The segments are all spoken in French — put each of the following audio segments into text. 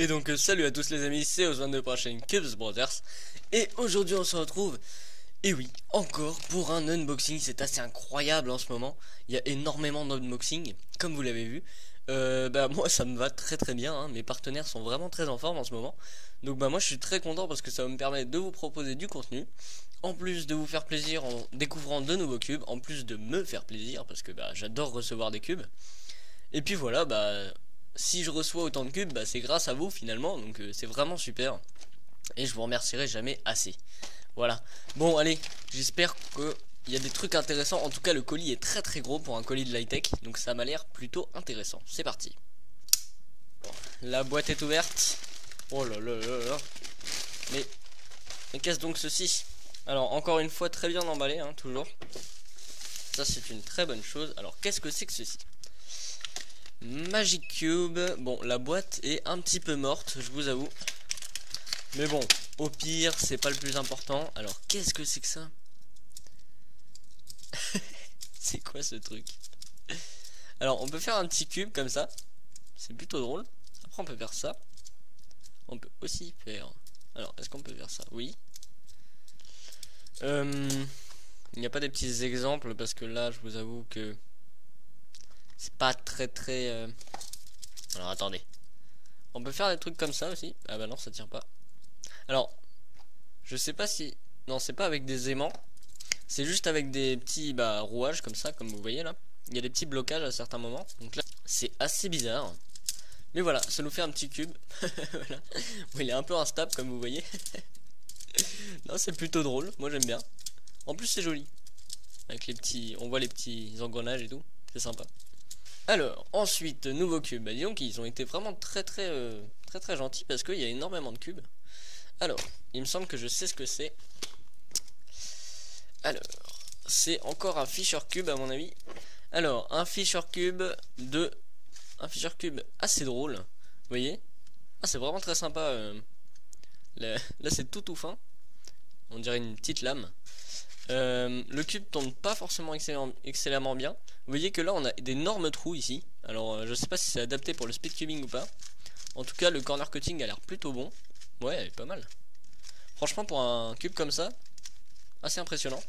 Et donc salut à tous les amis, c'est Osman de la chaîne Cubs Brothers. Et aujourd'hui on se retrouve, et oui, encore pour un unboxing. C'est assez incroyable en ce moment. Il y a énormément d'unboxing, comme vous l'avez vu. Moi ça me va très très bien, hein. Mes partenaires sont vraiment très en forme en ce moment. Donc moi je suis très content parce que ça va me permettre de vous proposer du contenu, en plus de vous faire plaisir en découvrant de nouveaux cubes, en plus de me faire plaisir parce que j'adore recevoir des cubes. Et puis voilà, si je reçois autant de cubes, c'est grâce à vous finalement, donc c'est vraiment super. Et je vous remercierai jamais assez. Voilà. Bon allez, j'espère que il y a des trucs intéressants. En tout cas le colis est très très gros pour un colis de Lightech, donc ça m'a l'air plutôt intéressant. C'est parti. Bon, la boîte est ouverte. Oh là là là là. Mais qu'est-ce donc ceci? Alors encore une fois très bien emballé, hein, toujours. Ça c'est une très bonne chose. Alors qu'est-ce que c'est que ceci? Magic Cube. Bon, la boîte est un petit peu morte, je vous avoue. Mais bon, au pire, c'est pas le plus important. Alors, qu'est-ce que c'est que ça? C'est quoi ce truc? Alors, on peut faire un petit cube comme ça. C'est plutôt drôle. Après, on peut faire ça. On peut aussi faire... Alors, est-ce qu'on peut faire ça? Oui. Il n'y a pas des petits exemples parce que là, je vous avoue que... c'est pas très très... Alors, attendez. On peut faire des trucs comme ça aussi. Ah bah non, ça tient pas. Alors, je sais pas si... Non, c'est pas avec des aimants. C'est juste avec des petits rouages comme ça, comme vous voyez là. Il y a des petits blocages à certains moments. Donc là, c'est assez bizarre. Mais voilà, ça nous fait un petit cube. Voilà. Bon, il est un peu instable comme vous voyez. Non, c'est plutôt drôle. Moi, j'aime bien. En plus, c'est joli. Avec les petits... On voit les petits engrenages et tout. C'est sympa. Alors, ensuite, nouveau cube. Disons qu'ils ont été vraiment très gentils parce qu'il y a énormément de cubes. Alors, il me semble que je sais ce que c'est. Alors, c'est encore un Fisher Cube à mon avis. Alors, un Fisher Cube assez drôle. Vous voyez? Ah, c'est vraiment très sympa. Là c'est tout fin. On dirait une petite lame. Le cube tourne pas forcément excellemment bien. Vous voyez que là on a d'énormes trous ici. Alors je sais pas si c'est adapté pour le speed cubing ou pas. En tout cas le corner cutting a l'air plutôt bon. Ouais, pas mal. Franchement pour un cube comme ça, assez impressionnant.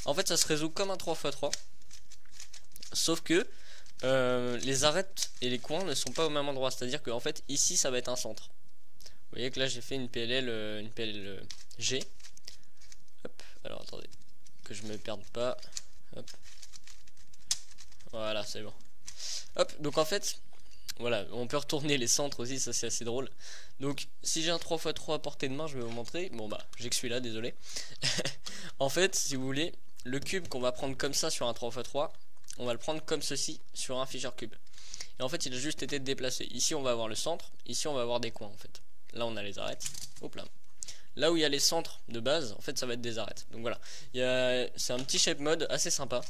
En fait ça se résout comme un 3x3. Sauf que les arêtes et les coins ne sont pas au même endroit. C'est à dire qu'en fait ici ça va être un centre. Vous voyez que là j'ai fait une PLL G. Hop, alors attendez, que je me perde pas. Hop. Voilà, c'est bon. Hop, donc en fait, voilà, on peut retourner les centres aussi, ça c'est assez drôle. Donc si j'ai un 3x3 à portée de main, je vais vous montrer. Bon j'ai que celui-là, désolé. En fait, si vous voulez, le cube qu'on va prendre comme ça sur un 3x3, on va le prendre comme ceci sur un Fisher Cube. Et en fait, il a juste été déplacé. Ici, on va avoir le centre, ici, on va avoir des coins en fait. Là, on a les arêtes. Hop là. Là où il y a les centres de base, en fait, ça va être des arêtes. Donc voilà, c'est un petit shape mode assez sympa.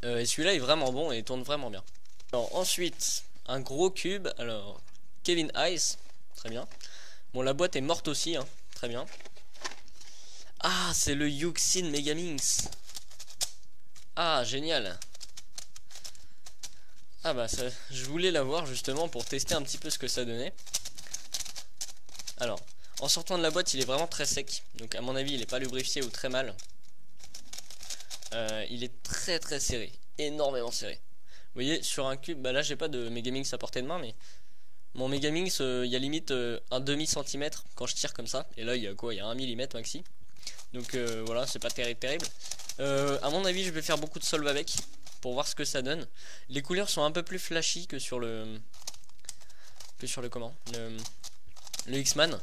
Et celui-là est vraiment bon et il tourne vraiment bien. Alors ensuite, un gros cube. Alors, Kevin Ice, très bien. Bon, la boîte est morte aussi, hein, très bien. Ah, c'est le Yuxin Megaminx. Ah, génial. Ah je voulais l'avoir justement pour tester un petit peu ce que ça donnait. Alors, en sortant de la boîte, il est vraiment très sec. Donc à mon avis, il n'est pas lubrifié ou très mal. Il est très serré. Énormément serré. Vous voyez, sur un cube, là j'ai pas de Megaminx à portée de main, mais mon Megaminx, il y a limite un demi-centimètre quand je tire comme ça. Et là, il y a quoi? Il y a 1 millimètre maxi. Donc voilà, c'est pas terrible. À mon avis, je vais faire beaucoup de solve avec pour voir ce que ça donne. Les couleurs sont un peu plus flashy que sur le comment, le X-Man.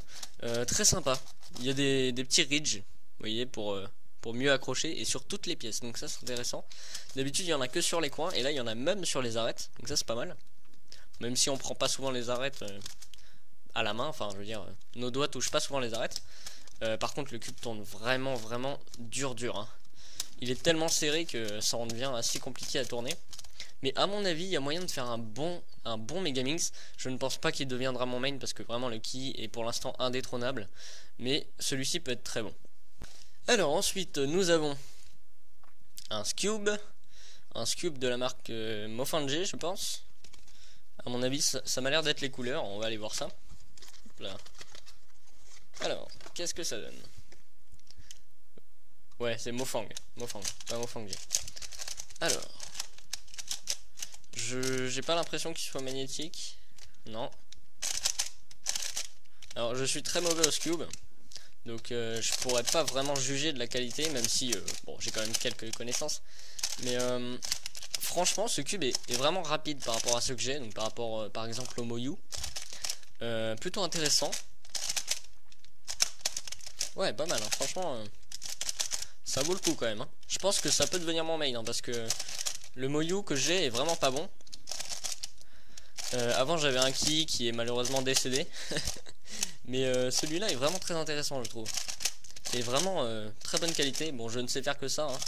Très sympa. Il y a des petits ridges, vous voyez, pour mieux accrocher et sur toutes les pièces. Donc ça c'est intéressant. D'habitude il y en a que sur les coins et là il y en a même sur les arêtes. Donc ça c'est pas mal. Même si on prend pas souvent les arêtes à la main, enfin je veux dire, nos doigts touchent pas souvent les arêtes. Par contre le cube tourne vraiment dur hein. Il est tellement serré que ça en devient assez compliqué à tourner. Mais à mon avis, il y a moyen de faire un bon Megaminx. Je ne pense pas qu'il deviendra mon main parce que vraiment le Ki est pour l'instant indétrônable. Mais celui-ci peut être très bon. Alors ensuite, nous avons un Scube. Un Scube de la marque Mofangé, je pense. À mon avis, ça m'a l'air d'être les couleurs. On va aller voir ça. Là. Alors, qu'est-ce que ça donne? Ouais, c'est Mofang. Mofang, pas Mofang. Alors, j'ai pas l'impression qu'il soit magnétique. Non. Alors, je suis très mauvais au Scube. Donc, je pourrais pas vraiment juger de la qualité, même si, bon, j'ai quand même quelques connaissances. Mais, franchement, ce cube est vraiment rapide par rapport à ce que j'ai. Donc, par rapport, par exemple, au Moyu. Plutôt intéressant. Ouais, pas mal, hein. Franchement, ça vaut le coup quand même, hein. Je pense que ça peut devenir mon main, hein, parce que le Moyu que j'ai est vraiment pas bon. Avant, j'avais un qui est malheureusement décédé. Mais celui-là est vraiment très intéressant, je trouve. Et vraiment très bonne qualité. Bon, je ne sais faire que ça, hein.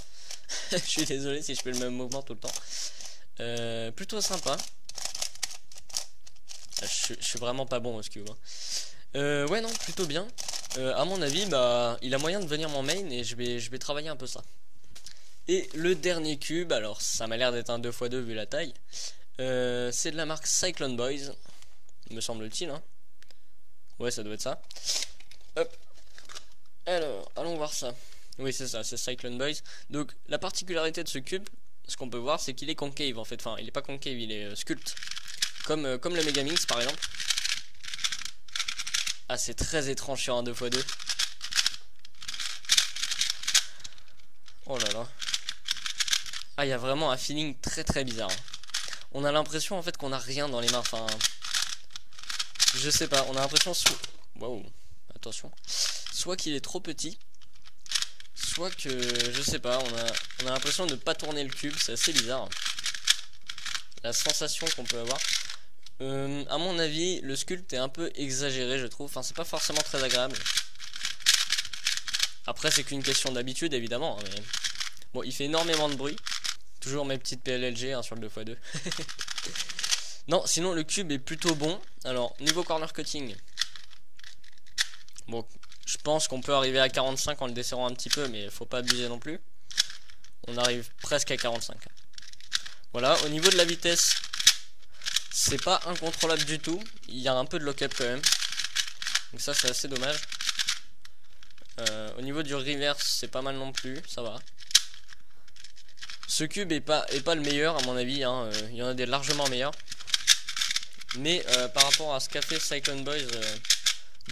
Je suis désolé si je fais le même mouvement tout le temps. Plutôt sympa. Je suis vraiment pas bon au Scube, hein. Ouais, non, plutôt bien. À mon avis, bah, il a moyen de devenir mon main et je vais travailler un peu ça. Et le dernier cube, alors ça m'a l'air d'être un 2x2 vu la taille. C'est de la marque Cyclone Boys, me semble-t-il, hein. Ouais, ça doit être ça. Hop. Alors, allons voir ça. Oui, c'est ça, c'est Cyclone Boys. Donc, la particularité de ce cube, ce qu'on peut voir, c'est qu'il est concave en fait. Enfin, il est pas concave, il est sculpte. Comme le Megamix par exemple. Ah, c'est très étrange sur un 2x2. Oh là là. Ah, il y a vraiment un feeling très très bizarre. On a l'impression en fait qu'on a rien dans les mains. Enfin, je sais pas, on a l'impression... Waouh, attention. Soit qu'il est trop petit, soit que, je sais pas, on a l'impression de ne pas tourner le cube, c'est assez bizarre. La sensation qu'on peut avoir. À mon avis, le sculpte est un peu exagéré, je trouve. Enfin, c'est pas forcément très agréable. Après, c'est qu'une question d'habitude, évidemment. Mais... Bon, il fait énormément de bruit. Toujours mes petites PLLG hein, sur le 2x2. Non, sinon le cube est plutôt bon. Alors, niveau corner cutting, bon, je pense qu'on peut arriver à 45 en le desserrant un petit peu, mais faut pas abuser non plus. On arrive presque à 45. Voilà, au niveau de la vitesse, c'est pas incontrôlable du tout. Il y a un peu de lock-up quand même. Donc ça, c'est assez dommage. Au niveau du reverse, c'est pas mal non plus, ça va. Ce cube est pas le meilleur à mon avis, hein. Il y en a des largement meilleurs. Mais par rapport à ce qu'a fait Cyclone Boys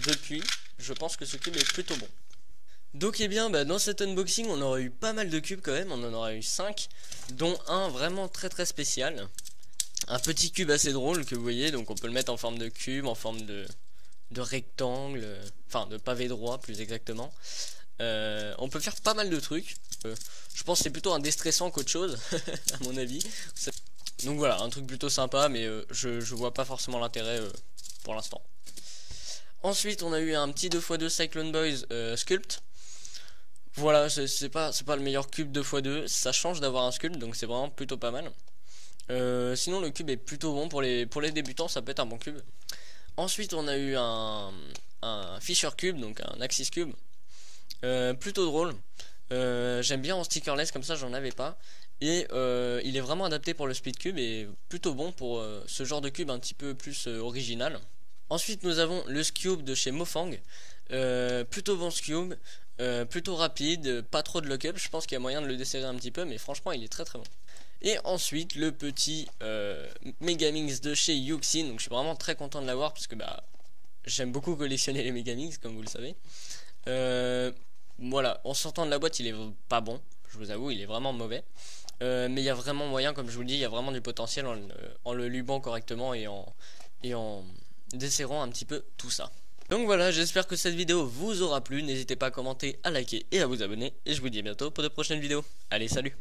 depuis, je pense que ce cube est plutôt bon. Donc eh bien, bah, dans cet unboxing, on aurait eu pas mal de cubes quand même. On en aurait eu 5, dont un vraiment très très spécial. Un petit cube assez drôle que vous voyez. Donc on peut le mettre en forme de cube, en forme de rectangle, enfin de pavé droit plus exactement. On peut faire pas mal de trucs. Je pense que c'est plutôt un déstressant qu'autre chose, à mon avis. Donc voilà, un truc plutôt sympa, mais je vois pas forcément l'intérêt pour l'instant. Ensuite, on a eu un petit 2x2 Cyclone Boys Sculpt. Voilà, c'est pas le meilleur cube 2x2. Ça change d'avoir un sculpt, donc c'est vraiment plutôt pas mal. Sinon, le cube est plutôt bon pour les débutants, ça peut être un bon cube. Ensuite, on a eu un Fisher Cube, donc un Axis Cube. Plutôt drôle. J'aime bien en stickerless, comme ça j'en avais pas. Et il est vraiment adapté pour le speed cube et plutôt bon pour ce genre de cube un petit peu plus original. Ensuite nous avons le Scube de chez Mofang. Plutôt bon Scube, plutôt rapide, pas trop de lock-up. Je pense qu'il y a moyen de le desserrer un petit peu, mais franchement il est très très bon. Et ensuite le petit Megamix de chez Yuxin. Donc je suis vraiment très content de l'avoir parce que bah, j'aime beaucoup collectionner les Megamix comme vous le savez. Voilà, en sortant de la boîte il est pas bon, je vous avoue il est vraiment mauvais. Mais il y a vraiment moyen, comme je vous le dis, il y a vraiment du potentiel en le lubant correctement et en desserrant un petit peu tout ça. Donc voilà, j'espère que cette vidéo vous aura plu. N'hésitez pas à commenter, à liker et à vous abonner. Et je vous dis à bientôt pour de prochaines vidéos. Allez, salut!